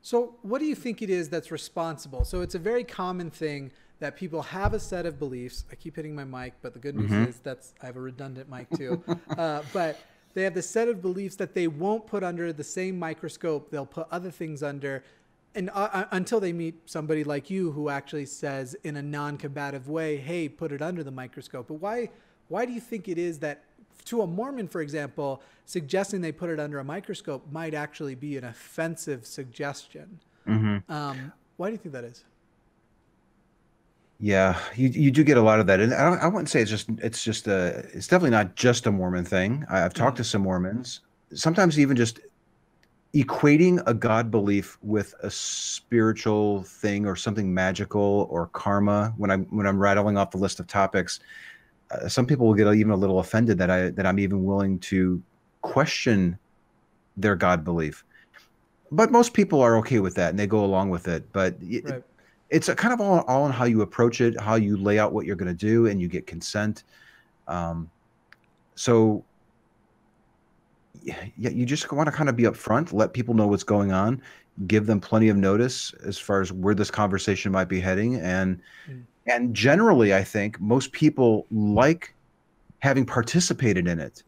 So what do you think it is that's responsible? So it's a very common thing that people have a set of beliefs. I keep hitting my mic, but the good news is I have a redundant mic too. But they have the set of beliefs that they won't put under the same microscope. They'll put other things under, and until they meet somebody like you who actually says in a non-combative way, hey, put it under the microscope. But why do you think it is that to a Mormon, for example, suggesting they put it under a microscope might actually be an offensive suggestion? Why do you think that is? Yeah, you do get a lot of that, and I wouldn't say it's definitely not just a Mormon thing. I've talked to some Mormons, sometimes even just equating a God belief with a spiritual thing or something magical or karma. When I'm rattling off the list of topics, some people will get even a little offended that I'm even willing to question their God belief. But most people are okay with that and they go along with it. But Right. it's a kind of all on how you approach it, how you lay out what you're going to do, and you get consent. So yeah, you just want to kind of be upfront, let people know what's going on, give them plenty of notice as far as where this conversation might be heading. And generally, I think most people like having participated in it.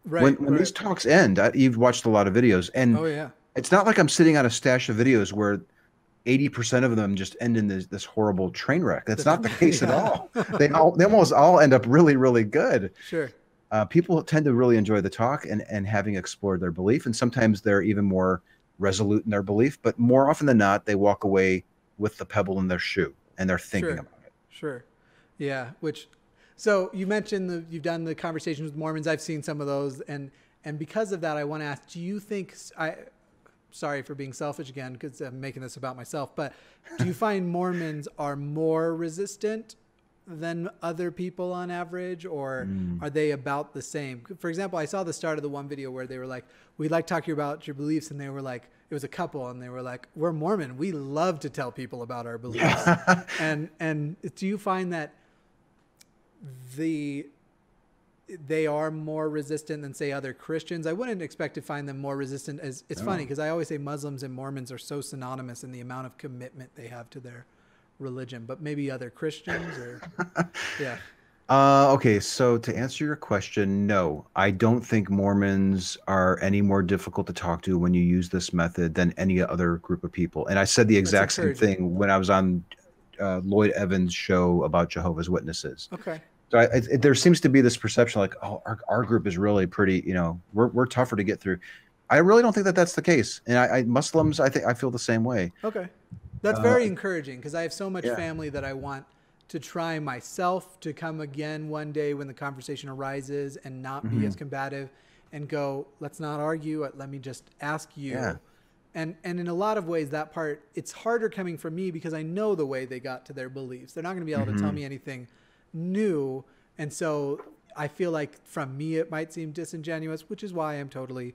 Right. When these talks end, you've watched a lot of videos, and Oh yeah. it's not like I'm sitting on a stash of videos where 80% of them just end in this horrible train wreck. That's not the case at all. They almost all end up really, really good. Sure. People tend to really enjoy the talk and having explored their belief, and sometimes they're even more resolute in their belief. But more often than not, they walk away with the pebble in their shoe and they're thinking about it. Sure. Yeah. So you mentioned you've done the conversations with Mormons. I've seen some of those. And because of that, I want to ask, do you think, sorry for being selfish again, because I'm making this about myself, but do you find Mormons are more resistant than other people on average, or are they about the same? For example, I saw the start of the one video where they were like, we'd like talking about your beliefs. And they were like, it was a couple and they were like, we're Mormon. We love to tell people about our beliefs. And do you find that they are more resistant than say other Christians? I wouldn't expect to find them more resistant as it's funny because I always say Muslims and Mormons are so synonymous in the amount of commitment they have to their religion, but maybe other Christians or yeah. Okay, so to answer your question, no, I don't think Mormons are any more difficult to talk to when you use this method than any other group of people. And I said the exact same thing when I was on Lloyd Evans' show about Jehovah's Witnesses. Okay. So there seems to be this perception like, oh, our group is really pretty, we're tougher to get through. I really don't think that that's the case. And Muslims, I feel the same way. Okay. That's very encouraging because I have so much family that I want to try myself to come again one day when the conversation arises and not be as combative and go, let's not argue. Let me just ask you. Yeah. And in a lot of ways, that part, it's harder coming from me because I know the way they got to their beliefs. They're not going to be able to tell me anything new. And so I feel like from me, it might seem disingenuous, which is why I'm totally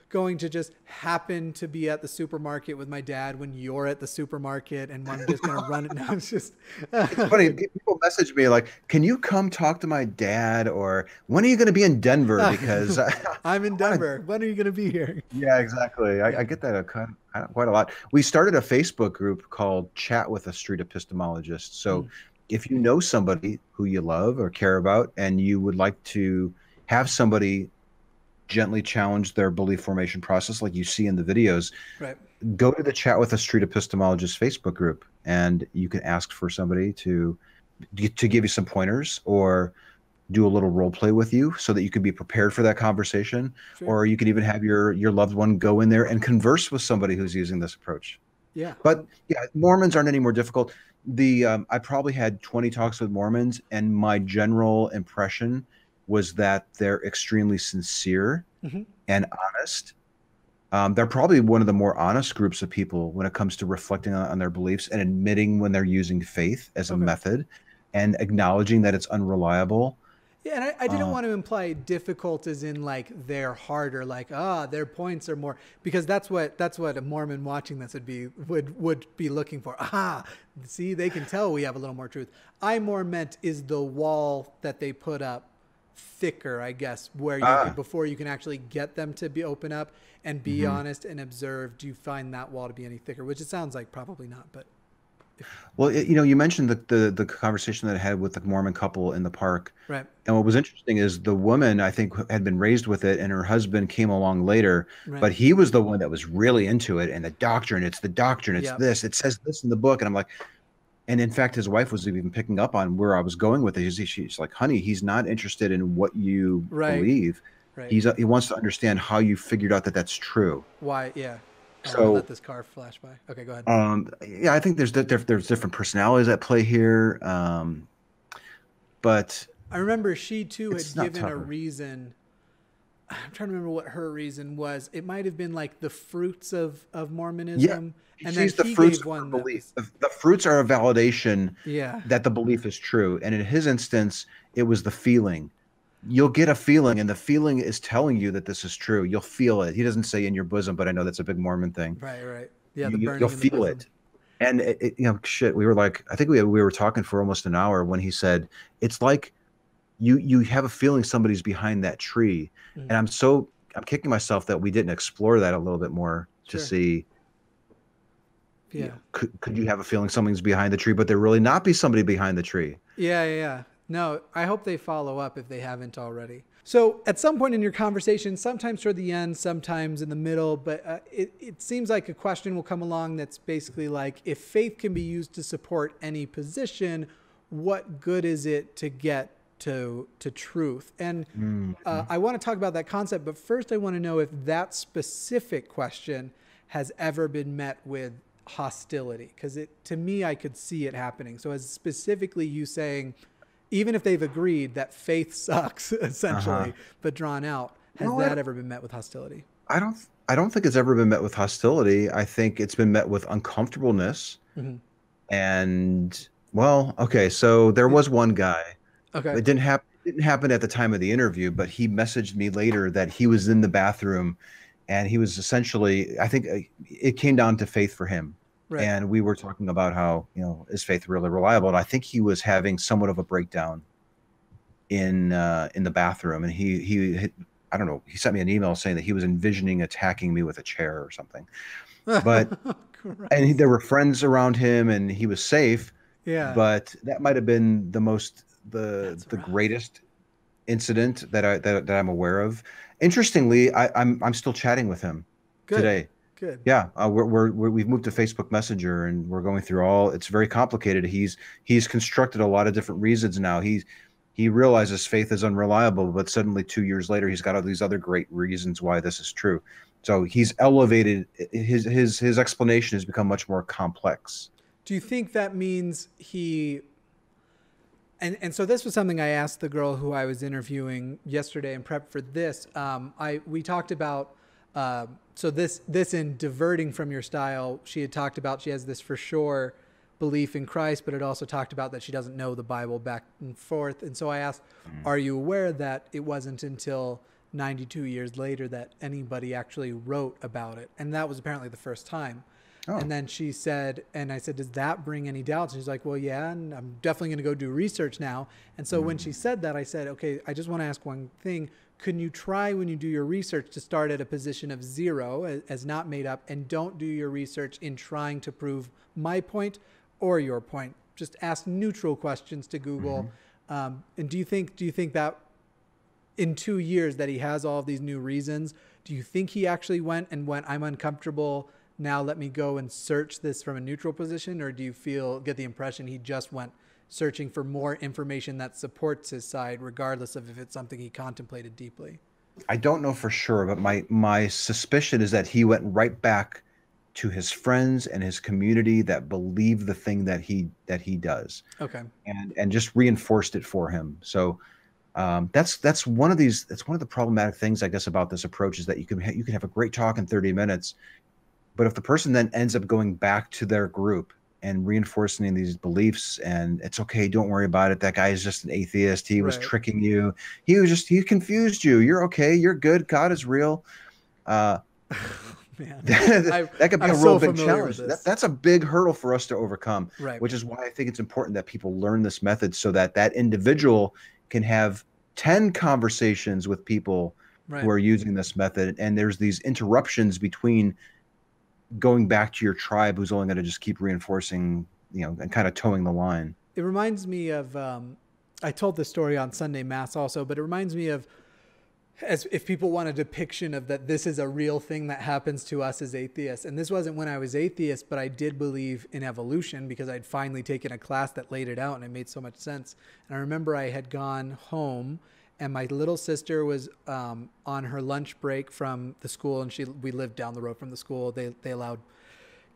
going to just happen to be at the supermarket with my dad when you're at the supermarket and I'm just going to run it. Now it's just it's funny. People message me like, can you come talk to my dad? Or when are you going to be in Denver? Because I'm in Denver. When are you going to be here? Yeah, exactly. I get that quite a lot. We started a Facebook group called Chat with a Street Epistemologist. So if you know somebody who you love or care about and you would like to have somebody gently challenge their belief formation process like you see in the videos, right, go to the Chat with a Street Epistemologist Facebook group and you can ask for somebody to give you some pointers or do a little role play with you so that you can be prepared for that conversation. Sure. Or you can even have your loved one go in there and converse with somebody who's using this approach. Yeah. But yeah, Mormons aren't any more difficult. I probably had 20 talks with Mormons and my general impression was that they're extremely sincere and honest. They're probably one of the more honest groups of people when it comes to reflecting on their beliefs and admitting when they're using faith as a method and acknowledging that it's unreliable. Yeah, and I didn't want to imply difficult as in like they're harder, like their points are more, because that's what a Mormon watching this would be looking for. See, they can tell we have a little more truth. I more meant is the wall that they put up thicker, I guess, where you before you can actually get them to be open up and be honest and observe? Do you find that wall to be any thicker? Which it sounds like probably not, but. Well, you mentioned the conversation that I had with the Mormon couple in the park. Right. And what was interesting is the woman, I think, had been raised with it, and her husband came along later, but he was the one that was really into it. And the doctrine, it's this, it says this in the book. And I'm like, and in fact, his wife was even picking up on where I was going with it. She's like, honey, he's not interested in what you believe. Right. He wants to understand how you figured out that that's true. Why? Yeah. So let this car flash by. Okay, go ahead. Yeah, I think there's different personalities at play here. But I remember she too had given a reason. I'm trying to remember what her reason was. It might have been like the fruits of Mormonism. Yeah, and then the fruits of one belief. The fruits are a validation that the belief is true. And in his instance, it was the feeling. You'll get a feeling, and the feeling is telling you that this is true. You'll feel it. He doesn't say in your bosom, but I know that's a big Mormon thing. Right. Yeah, you'll feel it. And we were like, I think we were talking for almost an hour when he said, it's like you have a feeling somebody's behind that tree. And I'm kicking myself that we didn't explore that a little bit more to see. Yeah. Could you have a feeling something's behind the tree, but there really not be somebody behind the tree? Yeah. No, I hope they follow up if they haven't already. So at some point in your conversation, sometimes toward the end, sometimes in the middle, but it seems like a question will come along that's basically like, if faith can be used to support any position, what good is it to get to truth? And I want to talk about that concept, but first I want to know if that specific question has ever been met with hostility, because to me, I could see it happening. So as specifically you saying, even if they've agreed that faith sucks, essentially, but drawn out, has that ever been met with hostility? I don't think it's ever been met with hostility. I think it's been met with uncomfortableness. And so there was one guy. Okay. It didn't happen at the time of the interview, but he messaged me later that he was in the bathroom, and he was essentially, I think it came down to faith for him. Right. And we were talking about how, is faith really reliable? And I think he was having somewhat of a breakdown in the bathroom. And he I don't know, he sent me an email saying that he was envisioning attacking me with a chair or something. But and there were friends around him, and he was safe. Yeah. But that might have been the greatest incident that I'm aware of. Interestingly, I'm still chatting with him today. Good. Yeah, we've moved to Facebook Messenger, and we're going through it's very complicated. He's constructed a lot of different reasons now. He realizes faith is unreliable, but suddenly 2 years later, he's got all these other great reasons why this is true. So he's elevated, his explanation has become much more complex. Do you think that means and so this was something I asked the girl who I was interviewing yesterday in prep for this. We talked about, so this in diverting from your style, she had talked about, she has this for sure belief in Christ, but it also talked about that she doesn't know the Bible back and forth. And so I asked, are you aware that it wasn't until 92 years later that anybody actually wrote about it? And that was apparently the first time. Oh. And then she said, and I said, does that bring any doubts? And she's like, well, yeah, and I'm definitely going to go do research now. And so when she said that, I said, okay, I just want to ask one thing. Can you try when you do your research to start at a position of 0 as not made up, and don't do your research in trying to prove my point or your point? Just ask neutral questions to Google. And do you think that in 2 years that he has all of these new reasons, do you think he actually went, I'm uncomfortable, now let me go and search this from a neutral position? Or do you get the impression he just went searching for more information that supports his side, regardless of if it's something he contemplated deeply? I don't know for sure, but my suspicion is that he went right back to his friends and his community that believe the thing that he does. Okay. And just reinforced it for him. So that's one of the problematic things, I guess, about this approach, is that you can have a great talk in 30 minutes, but if the person then ends up going back to their group and reinforcing these beliefs, and it's okay, don't worry about it, that guy is just an atheist, he was tricking you, he confused you, you're okay, you're good, God is real. Man. that could be a real big challenge. That's a big hurdle for us to overcome, which is why I think it's important that people learn this method, so that individual can have 10 conversations with people Right. who are using this method, and there's these interruptions between going back to your tribe who's only going to just keep reinforcing, and kind of towing the line. It reminds me of, I told this story on Sunday Mass also, but it reminds me of, as if people want a depiction of that this is a real thing that happens to us as atheists. And this wasn't when I was atheist, but I did believe in evolution because I'd finally taken a class that laid it out and it made so much sense. And I remember I had gone home and my little sister was on her lunch break from the school, and we lived down the road from the school. They allowed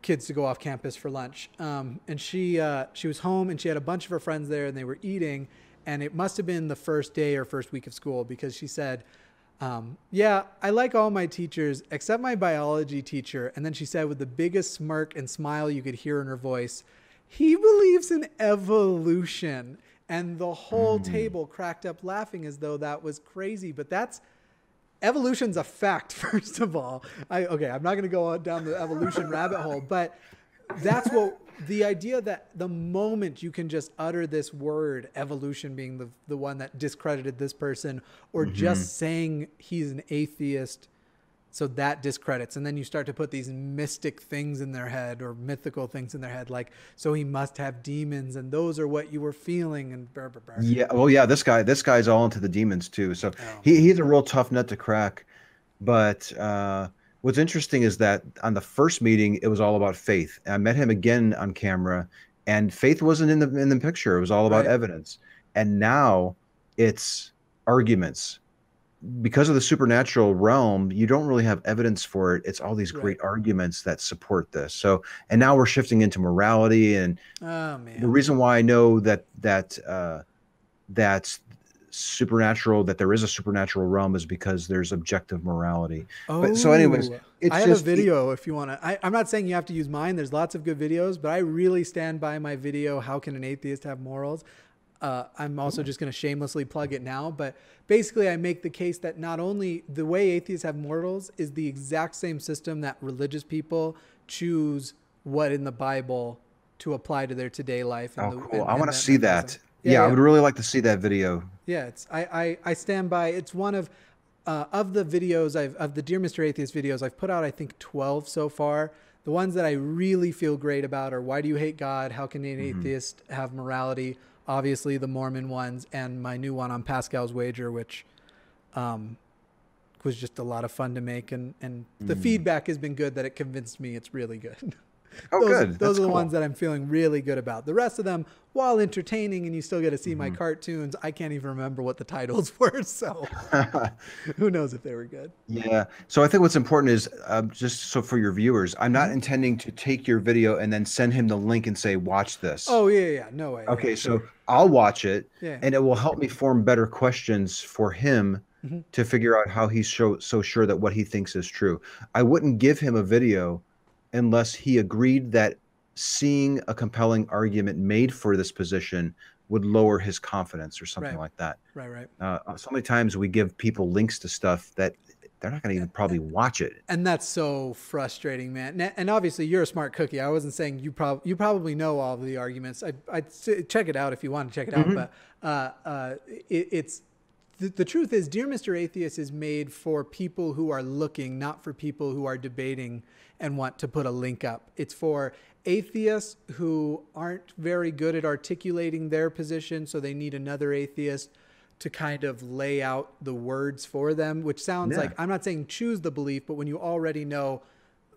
kids to go off campus for lunch. And she was home and she had a bunch of her friends there and they were eating. And it must have been the first day or first week of school because she said, yeah, I like all my teachers except my biology teacher. And then she said with the biggest smirk and smile you could hear in her voice, he believes in evolution. And the whole table cracked up laughing as though that was crazy. But evolution's a fact, first of all. I'm not going to go down the evolution rabbit hole, but that's what the idea that the moment you can just utter this word, evolution being the one that discredited this person, or just saying he's an atheist, so that discredits. And then you start to put these mystic things in their head or mythical things in their head, like, so he must have demons and those are what you were feeling and blah, blah, blah. Yeah. Well, yeah, this guy's all into the demons too. So he's a real tough nut to crack. But what's interesting is that on the first meeting, it was all about faith. And I met him again on camera, and faith wasn't in the picture. It was all about evidence. And now it's arguments. Because of the supernatural realm, you don't really have evidence for it. It's all these great arguments that support this. So, and now we're shifting into morality. And the reason why I know that's supernatural, that there is a supernatural realm, is because there's objective morality. But, so anyways, I have a video if you want to. I'm not saying you have to use mine. There's lots of good videos, but I really stand by my video, How Can an Atheist Have Morals? I'm also just going to shamelessly plug it now, but basically I make the case that not only the way atheists have morals is the exact same system that religious people choose what in the Bible to apply to their today life. Cool. I want to see that. Yeah, I would really like to see that video. Yeah, I stand by. It's one of the videos of the Dear Mr. Atheist videos I've put out, I think 12 so far. The ones that I really feel great about are Why Do You Hate God? How Can an Atheist Have Morality? Obviously the Mormon ones, and my new one on Pascal's Wager, which was just a lot of fun to make. And the feedback has been good that it convinced me it's really good. Good. Those are the ones that I'm feeling really good about. The rest of them, while entertaining and you still get to see my cartoons, I can't even remember what the titles were. So who knows if they were good. Yeah. So I think what's important is just so for your viewers, I'm not intending to take your video and then send him the link and say, watch this. Oh, yeah. No way. Okay. So I'll watch it and it will help me form better questions for him to figure out how he's so sure that what he thinks is true. I wouldn't give him a video unless he agreed that seeing a compelling argument made for this position would lower his confidence or something like that. Right. So many times we give people links to stuff that they're not going to even probably watch it. And that's so frustrating, man. And obviously you're a smart cookie. I wasn't saying you probably know all of the arguments. I'd say check it out if you want to check it out. But it's the truth is, Dear Mr. Atheist is made for people who are looking, not for people who are debating and want to put a link up. It's for atheists who aren't very good at articulating their position, so they need another atheist to kind of lay out the words for them, which sounds like, I'm not saying choose the belief, but when you already know,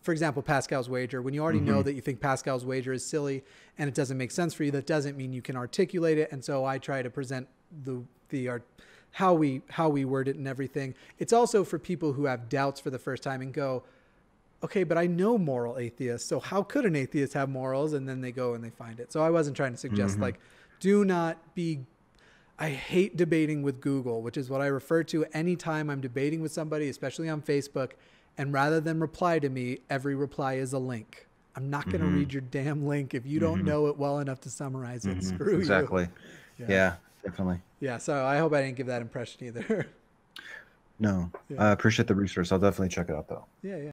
for example, Pascal's Wager, when you already know that you think Pascal's Wager is silly and it doesn't make sense for you, that doesn't mean you can articulate it. And so I try to present how we word it and everything. It's also for people who have doubts for the first time and go, okay, but I know moral atheists, so how could an atheist have morals? And then they go and they find it. So I wasn't trying to suggest do not be, I hate debating with Google, which is what I refer to anytime I'm debating with somebody, especially on Facebook. And rather than reply to me, every reply is a link. I'm not going to read your damn link if you don't know it well enough to summarize it. Screw you. Exactly. Yeah, definitely. Yeah, so I hope I didn't give that impression either. No, I appreciate the resource. I'll definitely check it out though. Yeah.